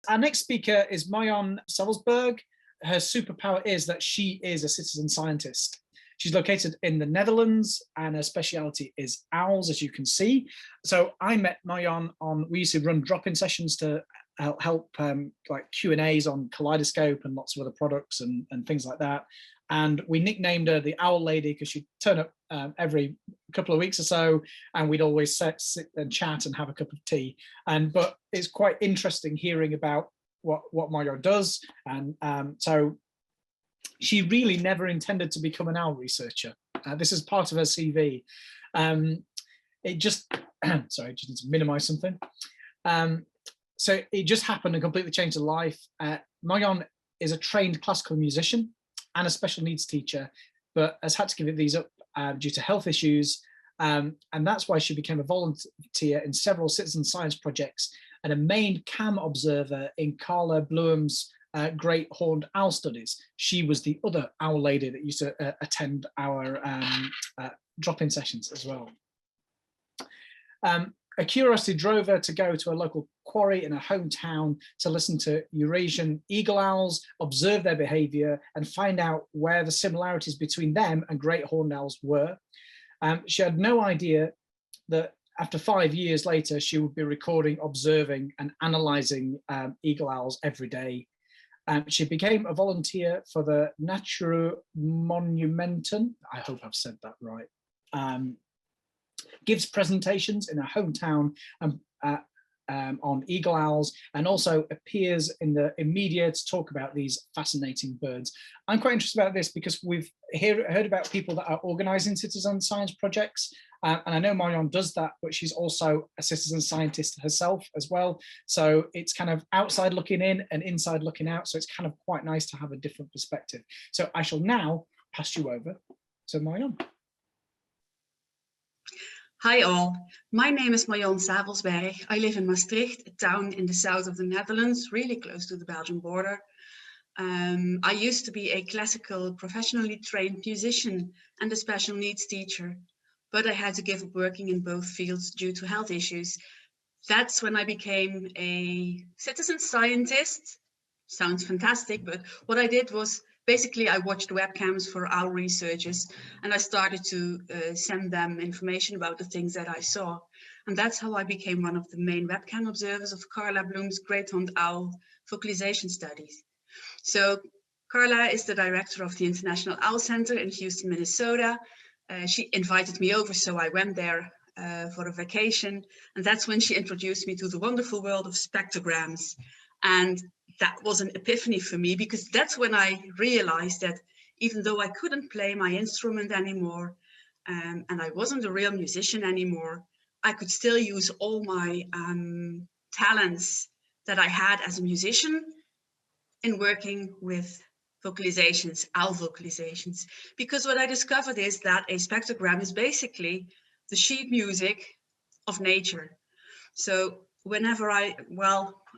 Our next speaker is Marjon Savelsberg. Her superpower is that she is a citizen scientist. She's located in the Netherlands and her speciality is owls, as you can see. So I met Marjon we used to run drop-in sessions to help like Q&As on Kaleidoscope and lots of other products and things like that. And we nicknamed her the Owl Lady because she'd turn up every couple of weeks or so, and we'd always sit and chat and have a cup of tea. But it's quite interesting hearing about what Marjon does. And so she really never intended to become an owl researcher. This is part of her CV. It just, sorry, just need to minimize something. So it just happened and completely changed her life. Marjon is a trained classical musician and a special needs teacher, but has had to give these up due to health issues. And that's why she became a volunteer in several citizen science projects and a main cam observer in Carla Bloem's Great Horned Owl studies. She was the other owl lady that used to attend our drop-in sessions as well. A curiosity drove her to go to a local quarry in her hometown to listen to Eurasian eagle owls, observe their behavior, and find out where the similarities between them and great horned owls were. She had no idea that after 5 years later, she would be recording, observing, and analysing eagle owls every day. She became a volunteer for the Naturmonumenten, I hope I've said that right, gives presentations in her hometown on eagle owls, and also appears in the media to talk about these fascinating birds. I'm quite interested about this because we've heard about people that are organising citizen science projects, and I know Marjon does that, but she's also a citizen scientist herself as well. So it's kind of outside looking in and inside looking out. So it's kind of quite nice to have a different perspective. So I shall now pass you over to Marjon. Hi all, my name is Marjon Savelsberg. I live in Maastricht, a town in the south of the Netherlands, really close to the Belgian border. I used to be a classical professionally trained musician and a special needs teacher, but I had to give up working in both fields due to health issues. That's when I became a citizen scientist. Sounds fantastic, but what I did was basically, I watched webcams for owl researchers and I started to send them information about the things that I saw. And that's how I became one of the main webcam observers of Carla Bloem's Great Horned Owl vocalization studies. So Carla is the director of the International Owl Center in Houston, Minnesota. She invited me over, so I went there for a vacation. And that's when she introduced me to the wonderful world of spectrograms. And that was an epiphany for me, because that's when I realized that even though I couldn't play my instrument anymore, and I wasn't a real musician anymore, I could still use all my talents that I had as a musician in working with vocalizations, owl vocalizations. Because what I discovered is that a spectrogram is basically the sheet music of nature. So whenever I,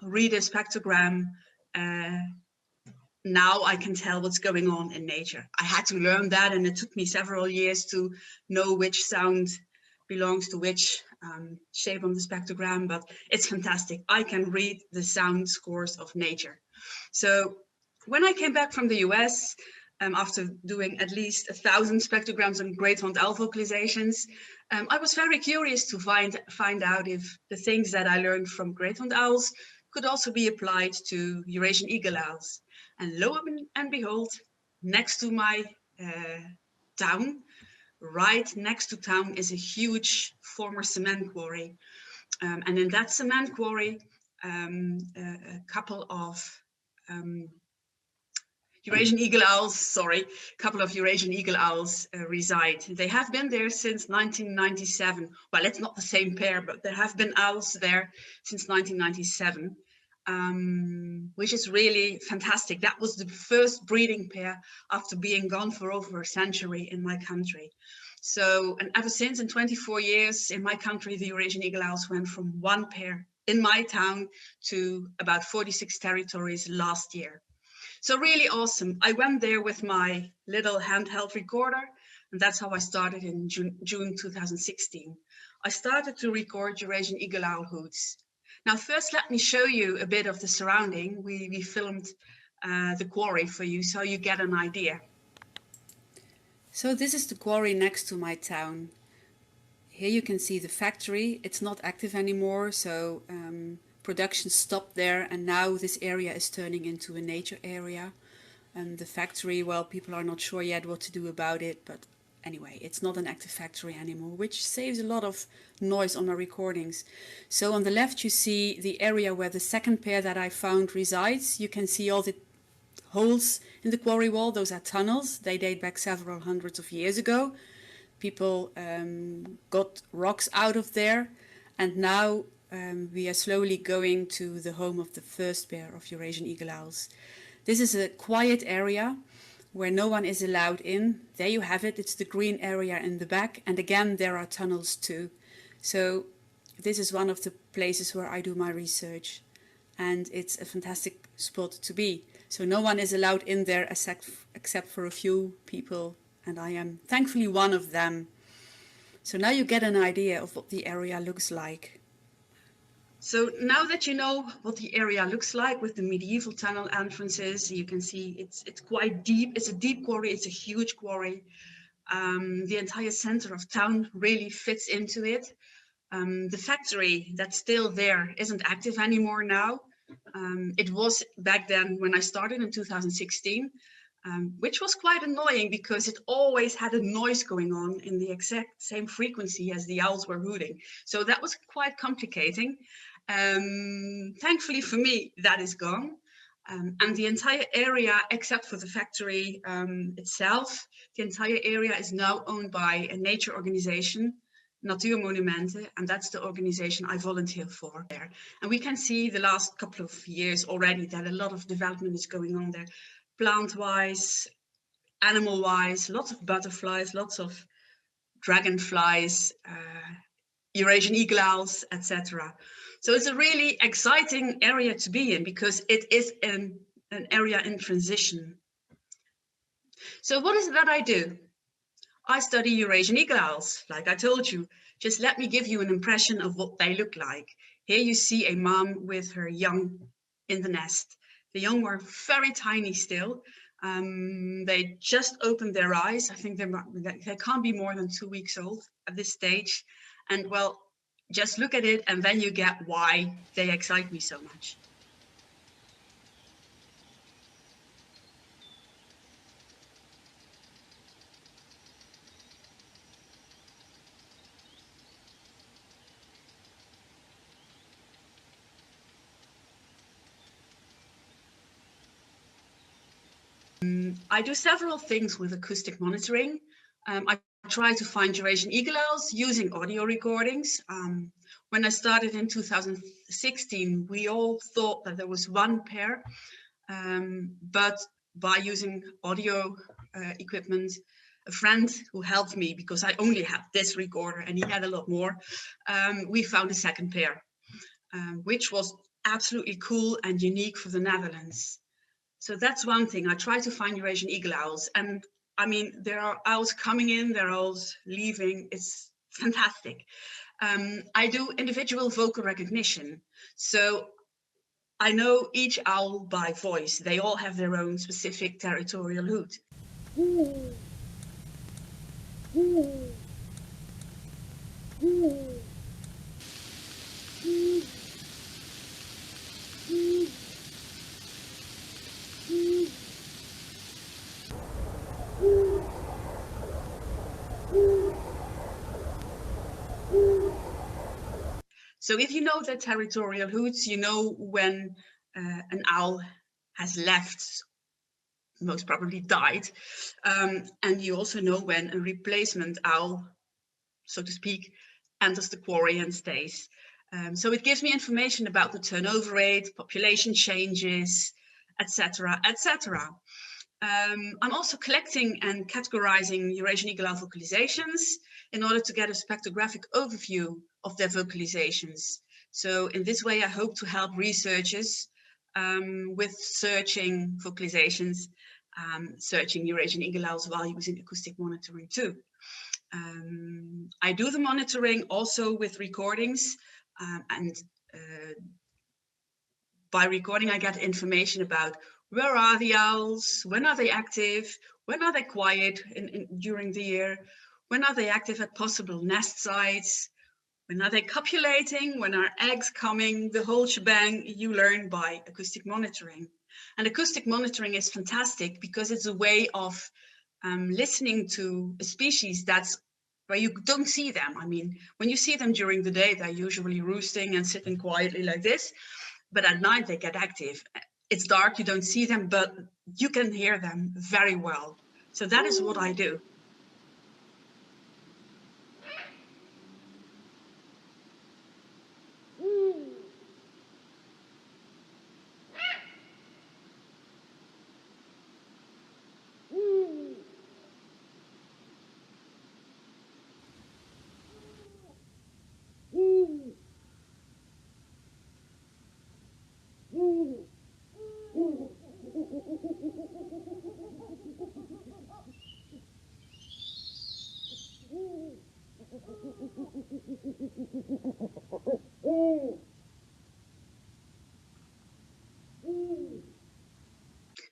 read a spectrogram, now I can tell what's going on in nature. I had to learn that, and it took me several years to know which sound belongs to which shape on the spectrogram, but it's fantastic. I can read the sound scores of nature. So when I came back from the US, after doing at least 1,000 spectrograms and great horned owl vocalizations, I was very curious to find out if the things that I learned from great horned owls could also be applied to Eurasian eagle owls. And lo and behold, next to my town, right next to town, is a huge former cement quarry. And in that cement quarry, a couple of Eurasian eagle owls reside. They have been there since 1997. Well, it's not the same pair, but there have been owls there since 1997, which is really fantastic. That was the first breeding pair after being gone for over a century in my country. So, and ever since, in 24 years in my country, the Eurasian eagle owls went from one pair in my town to about 46 territories last year. So really awesome. I went there with my little handheld recorder, and that's how I started in June 2016. I started to record Eurasian eagle owl hoots. Now, first, let me show you a bit of the surrounding. We filmed the quarry for you, so you get an idea. So this is the quarry next to my town. Here you can see the factory. It's not active anymore, so production stopped there, and now this area is turning into a nature area. And the factory, well, people are not sure yet what to do about it, but anyway, it's not an active factory anymore, which saves a lot of noise on our recordings. So on the left you see the area where the second pair that I found resides. You can see all the holes in the quarry wall. Those are tunnels. They date back several hundreds of years ago. People got rocks out of there, and now we are slowly going to the home of the first pair of Eurasian eagle owls. This is a quiet area where no one is allowed in. There you have it. It's the green area in the back, and again there are tunnels too. So this is one of the places where I do my research, and it's a fantastic spot to be. So no one is allowed in there except for a few people, and I am thankfully one of them. So now you get an idea of what the area looks like. So now that you know what the area looks like with the medieval tunnel entrances, you can see it's quite deep. It's a deep quarry. It's a huge quarry. The entire center of town really fits into it. The factory that's still there isn't active anymore now. It was back then when I started in 2016, which was quite annoying because it always had a noise going on in the exact same frequency as the owls were hooting. So that was quite complicating. Thankfully for me, that is gone. And the entire area, except for the factory itself, the entire area is now owned by a nature organization, Natuurmonumenten, and that's the organization I volunteer for there. And we can see the last couple of years already that a lot of development is going on there, plant-wise, animal-wise, lots of butterflies, lots of dragonflies, Eurasian eagle owls, etc. So it's a really exciting area to be in because it is an area in transition. So what is it that I do? I study Eurasian eagle owls, like I told you. Just let me give you an impression of what they look like. Here you see a mom with her young in the nest. The young were very tiny still. They just opened their eyes. I think they can't be more than 2 weeks old at this stage. And well, just look at it and then you get why they excite me so much. I do several things with acoustic monitoring. I try to find Eurasian eagle owls using audio recordings. When I started in 2016, we all thought that there was one pair, but by using audio equipment, a friend who helped me, because I only had this recorder and he had a lot more, we found a second pair, which was absolutely cool and unique for the Netherlands. So that's one thing. I try to find Eurasian eagle owls, and I mean, there are owls coming in, there are owls leaving. It's fantastic. I do individual vocal recognition. So I know each owl by voice. They all have their own specific territorial hoot. So if you know their territorial hoots, you know when an owl has left, most probably died. And you also know when a replacement owl, so to speak, enters the quarry and stays. So it gives me information about the turnover rate, population changes, etc., etc. I'm also collecting and categorizing Eurasian eagle owl vocalizations in order to get a spectrographic overview of their vocalizations. So in this way, I hope to help researchers with searching vocalizations, searching Eurasian eagle owls while using acoustic monitoring too. I do the monitoring also with recordings, and by recording, I get information about where are the owls, when are they active, when are they quiet during the year, when are they active at possible nest sites, when are they copulating, when are eggs coming, the whole shebang you learn by acoustic monitoring. And acoustic monitoring is fantastic because it's a way of listening to a species that's where you don't see them. I mean, when you see them during the day, they're usually roosting and sitting quietly like this. But at night they get active. It's dark, you don't see them, but you can hear them very well. So that is what I do.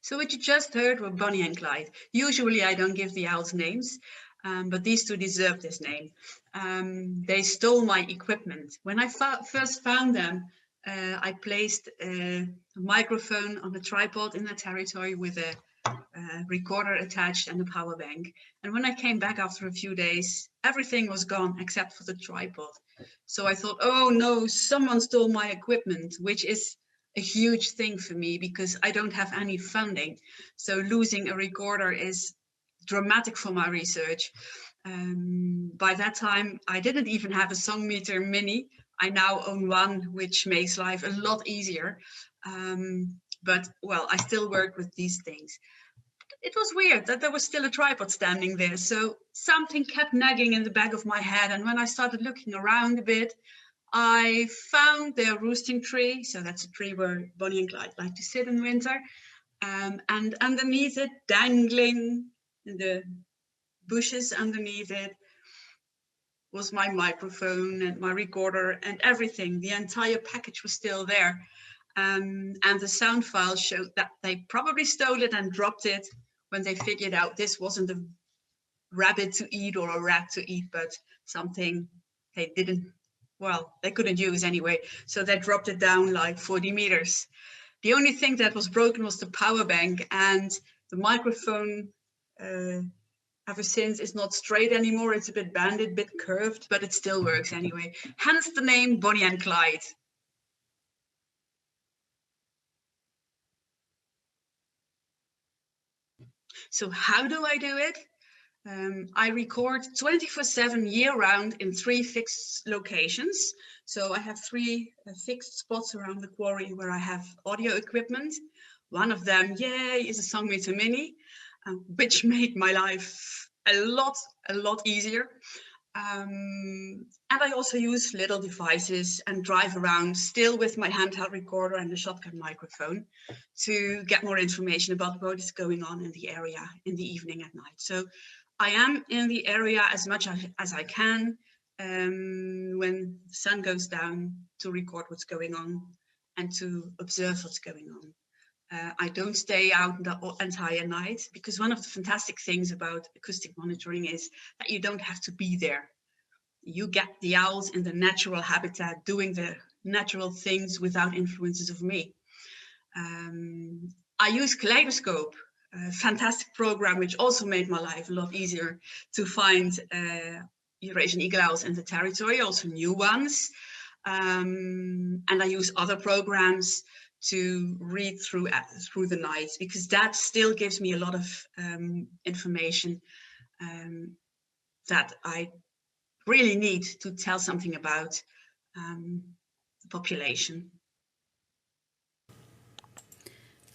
So what you just heard were Bonnie and Clyde. Usually I don't give the owls names, but these two deserve this name. They stole my equipment. When I first found them, I placed a microphone on a tripod in the territory with a recorder attached and a power bank. And when I came back after a few days, everything was gone except for the tripod. So I thought, oh no, someone stole my equipment, which is a huge thing for me because I don't have any funding. So losing a recorder is dramatic for my research. By that time, I didn't even have a Song Meter Mini. I now own one, which makes life a lot easier. But well, I still work with these things. It was weird that there was still a tripod standing there. So something kept nagging in the back of my head. And when I started looking around a bit, I found their roosting tree. So that's a tree where Bonnie and Clyde like to sit in winter. And underneath it, dangling in the bushes underneath it, was my microphone and my recorder and everything. The entire package was still there. And the sound file showed that they probably stole it and dropped it when they figured out this wasn't a rabbit to eat or a rat to eat, but something they couldn't use anyway. So they dropped it down like 40 meters. The only thing that was broken was the power bank, and the microphone ever since is not straight anymore. It's a bit banded, a bit curved, but it still works anyway. Hence the name Bonnie and Clyde. So how do I do it? I record 24/7 year-round in 3 fixed locations. So I have 3 fixed spots around the quarry where I have audio equipment. One of them, yay, is a Song Meter Mini, which made my life a lot easier. And I also use little devices and drive around still with my handheld recorder and the shotgun microphone to get more information about what is going on in the area in the evening at night. So I am in the area as much as I can when the sun goes down to record what's going on and to observe what's going on. I don't stay out the entire night because one of the fantastic things about acoustic monitoring is that you don't have to be there. You get the owls in the natural habitat doing the natural things without influences of me. I use Kaleidoscope, a fantastic program which also made my life a lot easier to find Eurasian eagle owls in the territory, also new ones. And I use other programs to read through the night because that still gives me a lot of information that I really need to tell something about the population.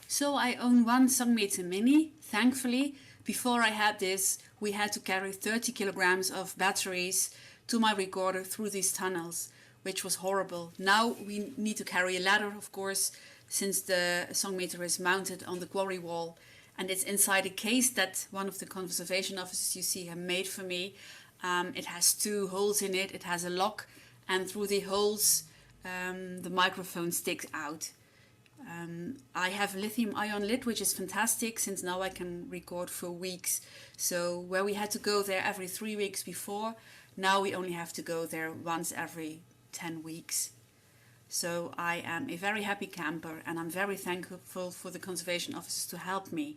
So I own one Song Meter Mini. Thankfully, before I had this, we had to carry 30 kilograms of batteries to my recorder through these tunnels, which was horrible. Now we need to carry a ladder, of course, since the Song Meter is mounted on the quarry wall. And it's inside a case that one of the conservation officers you see have made for me. It has 2 holes in it. It has a lock, and through the holes the microphone sticks out. I have lithium-ion lid, which is fantastic, since now I can record for weeks. So where we had to go there every 3 weeks before, now we only have to go there once every 10 weeks. So I am a very happy camper, and I'm very thankful for the conservation officers to help me.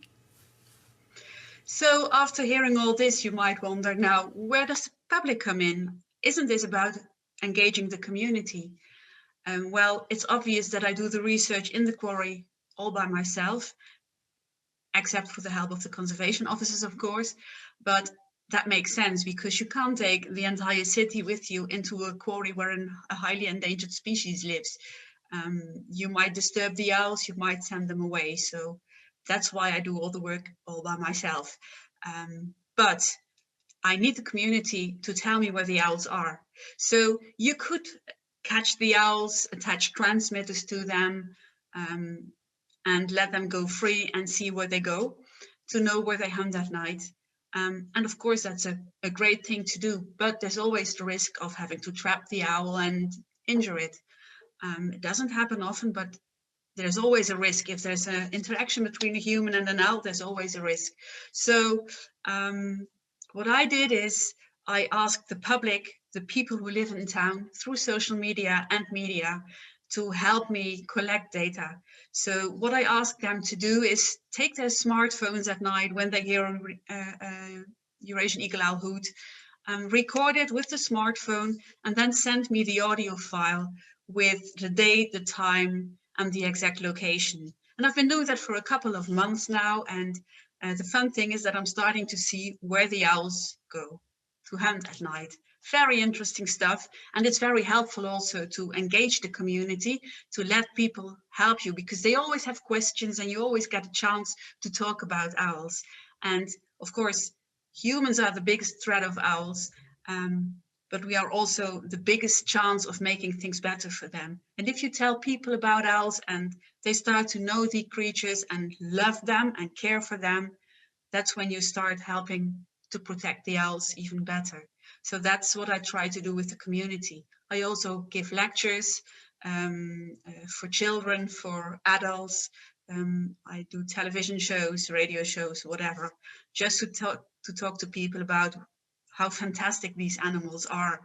So after hearing all this, you might wonder, now, where does the public come in? Isn't this about engaging the community? Well, it's obvious that I do the research in the quarry all by myself, except for the help of the conservation officers, of course. But that makes sense, because you can't take the entire city with you into a quarry where a highly endangered species lives. You might disturb the owls, you might send them away. So that's why I do all the work all by myself. But I need the community to tell me where the owls are. So you could catch the owls, attach transmitters to them, and let them go free and see where they go, to know where they hunt at night. And of course, that's a great thing to do, but there's always the risk of having to trap the owl and injure it. It doesn't happen often, but there's always a risk. If there's an interaction between a human and an owl, there's always a risk. So what I did is I asked the public, the people who live in town, through social media and media, to help me collect data. So what I asked them to do is take their smartphones at night when they hear a Eurasian eagle owl hoot, record it with the smartphone, and then send me the audio file with the date, the time, and the exact location. And I've been doing that for a couple of months now, and the fun thing is that I'm starting to see where the owls go to hunt at night. Very interesting stuff, and it's very helpful also to engage the community, to let people help you, because they always have questions and you always get a chance to talk about owls. And of course, humans are the biggest threat of owls, but we are also the biggest chance of making things better for them. And if you tell people about owls and they start to know the creatures and love them and care for them, that's when you start helping to protect the owls even better. So that's what I try to do with the community. I also give lectures for children, for adults. I do television shows, radio shows, whatever, just to talk to people about how fantastic these animals are.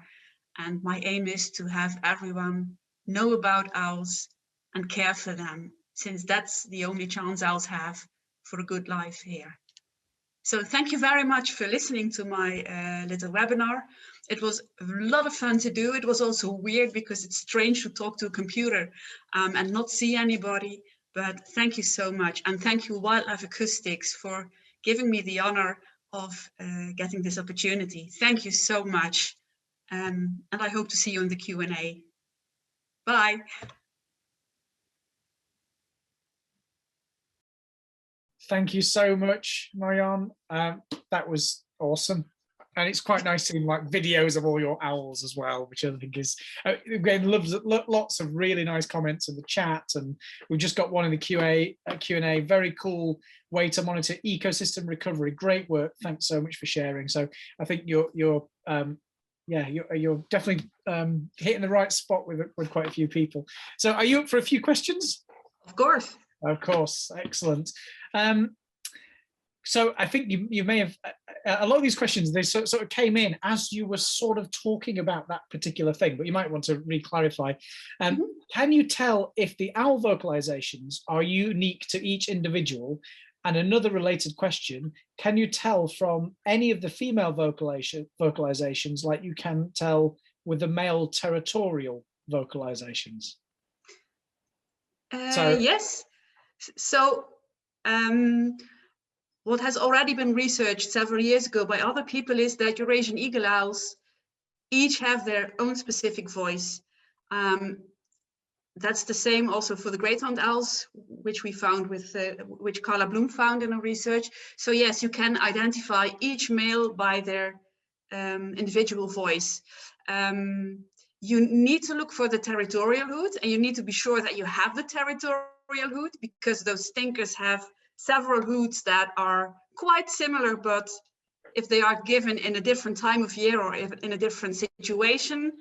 And my aim is to have everyone know about owls and care for them, since that's the only chance owls have for a good life here. So thank you very much for listening to my little webinar. It was a lot of fun to do. It was also weird because it's strange to talk to a computer and not see anybody. But thank you so much. And thank you, Wildlife Acoustics, for giving me the honor of getting this opportunity. Thank you so much. And I hope to see you in the Q&A. Bye. Thank you so much, Marjon. That was awesome. And it's quite nice seeing like videos of all your owls as well, which I think is, again, lots of really nice comments in the chat. And we've just got one in the Q&A. Very cool way to monitor ecosystem recovery. Great work. Thanks so much for sharing. So I think you're definitely hitting the right spot with quite a few people. So are you up for a few questions? Of course. Of course. Excellent. So I think you may have, a lot of these questions, they sort of came in as you were sort of talking about that particular thing, but you might want to re-clarify. Can you tell if the owl vocalizations are unique to each individual? And another related question, can you tell from any of the female vocalizations like you can tell with the male territorial vocalizations? Yes. So what has already been researched several years ago by other people is that Eurasian eagle owls each have their own specific voice. That's the same also for the great horned owls, which we found with, which Carla Bloom found in her research. So yes, you can identify each male by their individual voice. You need to look for the territorial hoot, and you need to be sure that you have the territorial hoot, because those stinkers have several hoots that are quite similar, but if they are given in a different time of year or if in a different situation,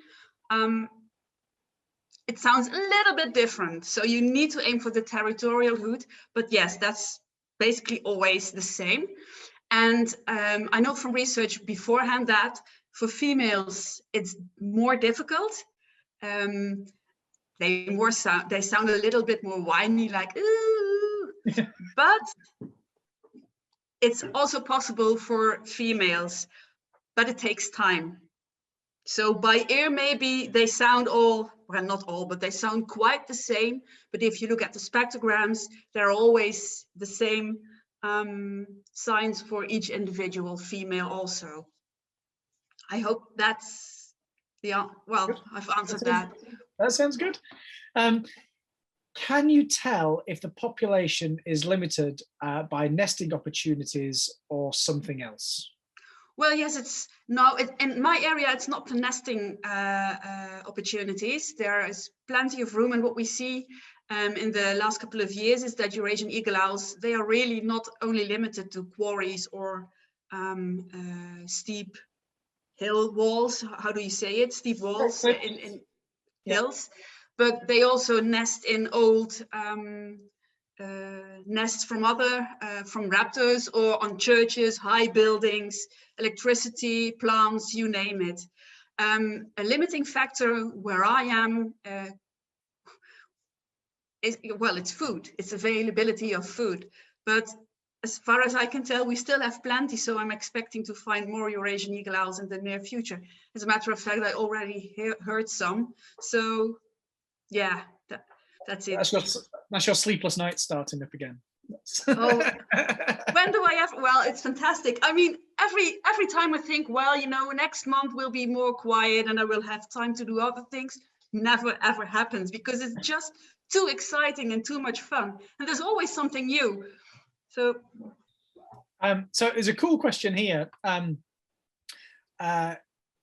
it sounds a little bit different. So you need to aim for the territorial hoot, but yes, that's basically always the same. And I know from research beforehand that for females, it's more difficult. They sound a little bit more whiny, like ooh, but it's also possible for females, but it takes time. So by ear, maybe they sound all, well, not all, but they sound quite the same. But if you look at the spectrograms, they're always the same signs for each individual female also. I hope that's well, I've answered that. That sounds good. Can you tell if the population is limited by nesting opportunities or something else? Well, yes, in my area, it's not the nesting opportunities. There is plenty of room, and what we see in the last couple of years is that Eurasian eagle owls, they are really not only limited to quarries or steep hill walls. How do you say it? Steep walls in hills, but they also nest in old nests from from raptors, or on churches, high buildings, electricity, plants, you name it. A limiting factor where I am is, well, it's food. It's availability of food. But as far as I can tell, we still have plenty. So I'm expecting to find more Eurasian eagle owls in the near future. As a matter of fact, I already heard some. So yeah, that's it. That's your sleepless night starting up again. Oh, when do I ever? Well, it's fantastic. I mean, every time I think, well, you know, next month will be more quiet and I will have time to do other things. Never ever happens, because it's just too exciting and too much fun. And there's always something new. So there's a cool question here.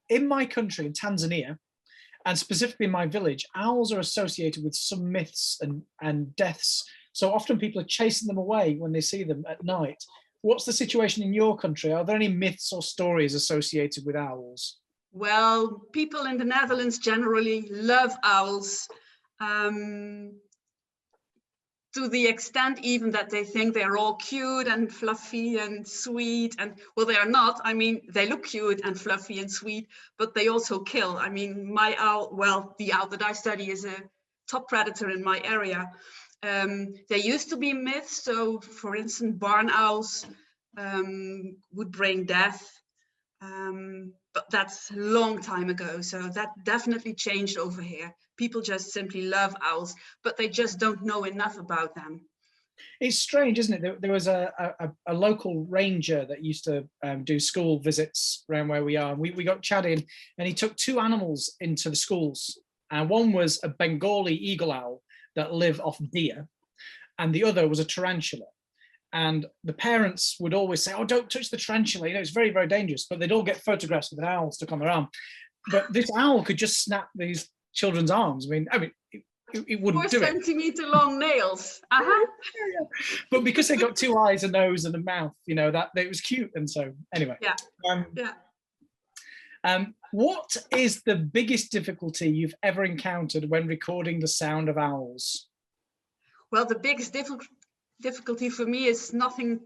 In my country, in Tanzania, and specifically in my village, owls are associated with some myths and deaths. So often people are chasing them away when they see them at night. What's the situation in your country? Are there any myths or stories associated with owls? Well, people in the Netherlands generally love owls, to the extent even that they think they're all cute and fluffy and sweet. And well, they are not. I mean, they look cute and fluffy and sweet, but they also kill. I mean, my owl, well, the owl that I study is a top predator in my area. There used to be myths. So for instance, barn owls would bring death. But that's a long time ago. So that definitely changed over here. People just simply love owls, but they just don't know enough about them. It's strange, isn't it? There was a local ranger that used to do school visits around where we are. We got chatting, and he took two animals into the schools. And one was a Bengali eagle owl that live off deer, and the other was a tarantula. And the parents would always say, oh, don't touch the tarantula, you know, it's very, very dangerous. But they'd all get photographs with an owl stuck on their arm. But this owl could just snap these children's arms. I mean, it wouldn't do it. 4 centimeter long nails. But because they got two eyes, a nose, and a mouth, you know, that it was cute. And so, anyway. What is the biggest difficulty you've ever encountered when recording the sound of owls? Well, the biggest difficulty for me is nothing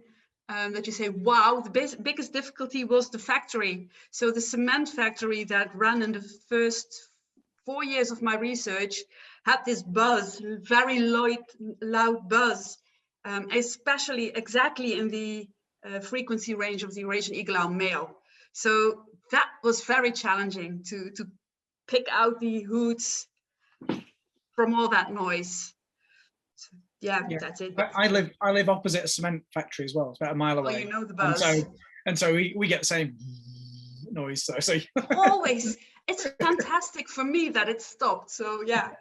that you say, wow. The biggest difficulty was the factory. So the cement factory that ran in the first 4 years of my research had this buzz, very loud buzz, especially exactly in the frequency range of the Eurasian eagle owl male. So that was very challenging to pick out the hoots from all that noise. So, yeah, that's it. I live opposite a cement factory as well. It's about a mile away. Oh, you know the buzz. And so we get the same noise. So always. It's fantastic for me that it stopped. So yeah,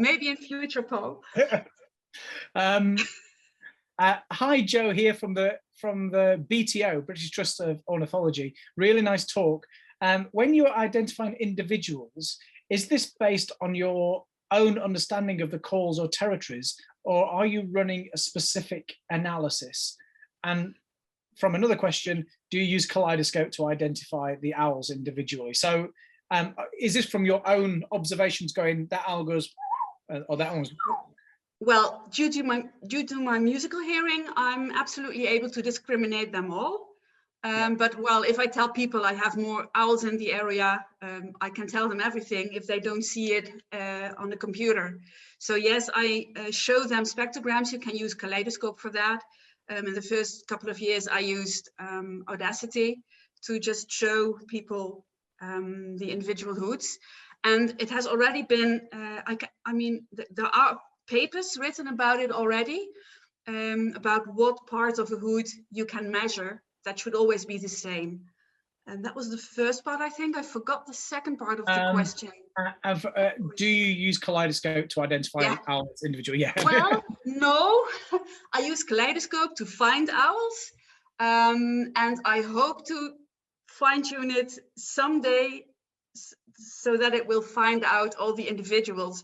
maybe in future, Paul. Hi, Joe here from the BTO, British Trust of Ornithology. Really nice talk. When you're identifying individuals, is this based on your own understanding of the calls or territories, or are you running a specific analysis? And from another question, do you use kaleidoscope to identify the owls individually? So is this from your own observations going, that owl goes or that one was... Well, due to my musical hearing, I'm absolutely able to discriminate them all. But well, if I tell people I have more owls in the area, I can tell them everything if they don't see it on the computer. So yes, I show them spectrograms. You can use Kaleidoscope for that. In the first couple of years, I used Audacity to just show people the individual hoots. And it has already been, I mean, there are papers written about it already, about what parts of a hoot you can measure. That should always be the same. And that was the first part, I think. I forgot the second part of the question. Do you use Kaleidoscope to identify owls individually? Yeah. Well, no. I use Kaleidoscope to find owls. And I hope to fine-tune it someday so that it will find out all the individuals.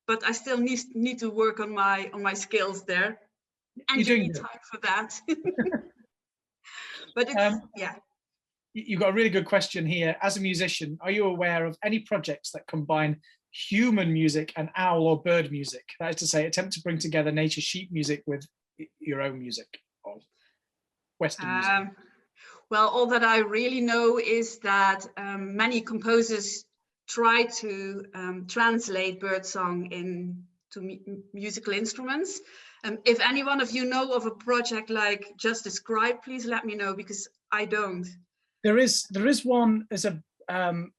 But I still need to work on my skills there. And you need time for that. But it's, yeah. You've got a really good question here. As a musician, are you aware of any projects that combine human music and owl or bird music? That is to say, attempt to bring together nature sheep music with your own music or Western music. Well, all that I really know is that many composers try to translate birdsong into musical instruments. If any one of you know of a project like just described, please let me know, because I don't. There is one as a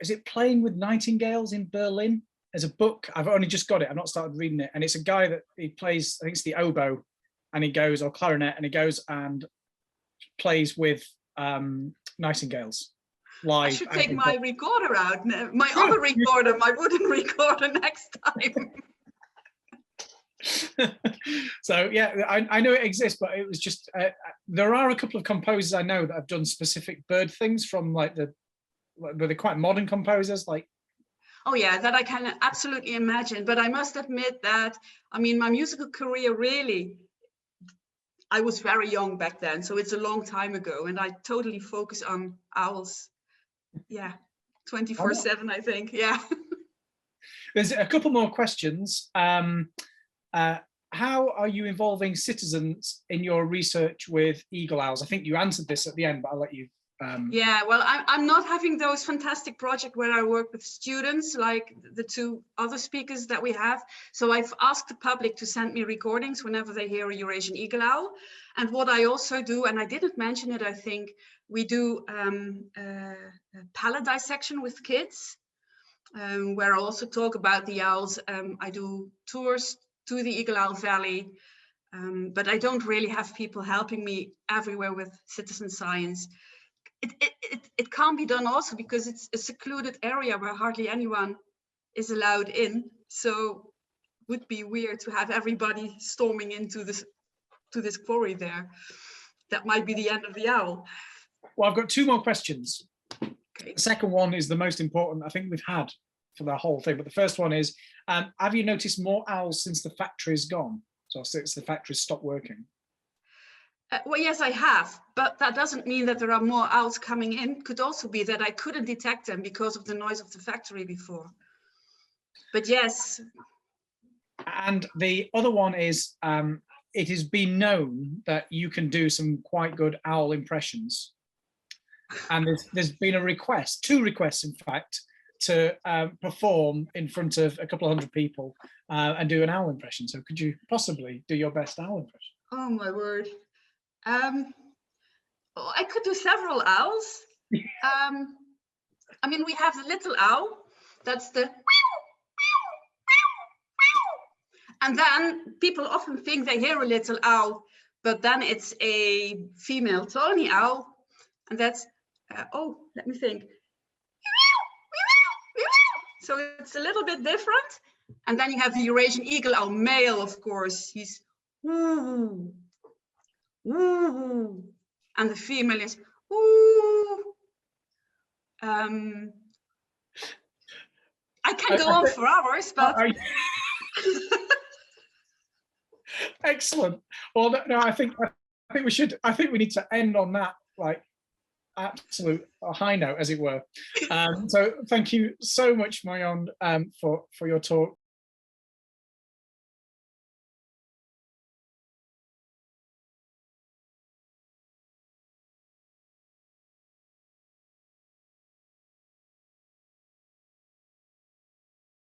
is it Playing with Nightingales in Berlin? There's a book. I've only just got it. I've not started reading it, and it's a guy that he plays. I think it's the oboe, and he goes, or clarinet, and he goes and plays with nightingales live. I should take my recorder out. My other recorder, my wooden recorder, next time. So yeah, I know it exists, but it was just there are a couple of composers I know that have done specific bird things from like but they're quite modern composers, like. Oh yeah, that I can absolutely imagine. But I must admit that, I mean, my musical career really, I was very young back then, so it's a long time ago, and I totally focus on owls. Yeah, 24/7, I think. Yeah. There's a couple more questions. How are you involving citizens in your research with eagle owls? I think you answered this at the end, but I'll let you. Yeah, well, I'm not having those fantastic projects where I work with students like the two other speakers that we have. So I've asked the public to send me recordings whenever they hear a Eurasian eagle owl. And what I also do, and I didn't mention it, I think, we do palate dissection with kids, where I also talk about the owls. I do tours to the Eagle Owl Valley, but I don't really have people helping me everywhere with citizen science. It can't be done also because it's a secluded area where hardly anyone is allowed in. So it would be weird to have everybody storming into this quarry there. That might be the end of the owl. Well, I've got two more questions. Okay. The second one is the most important I think we've had for the whole thing, but the first one is, have you noticed more owls since the factory's gone? So since the factory's stopped working? Well, yes, I have, but that doesn't mean that there are more owls coming in. It could also be that I couldn't detect them because of the noise of the factory before. But yes. And the other one is, it has been known that you can do some quite good owl impressions. And there's been a request, two requests in fact, to perform in front of a couple of hundred people and do an owl impression. So could you possibly do your best owl impression? Oh my word. I could do several owls. I mean, we have the little owl. That's the and then people often think they hear a little owl, but then it's a female tawny owl, and that's oh, let me think. So it's a little bit different. And then you have the Eurasian eagle owl male, of course. He's woo, woo, and the female is woo. I can go on for hours, but excellent. Well, no, I think we should. I think we need to end on that, like, absolute high note, as it were. So thank you so much, Marjon, for your talk.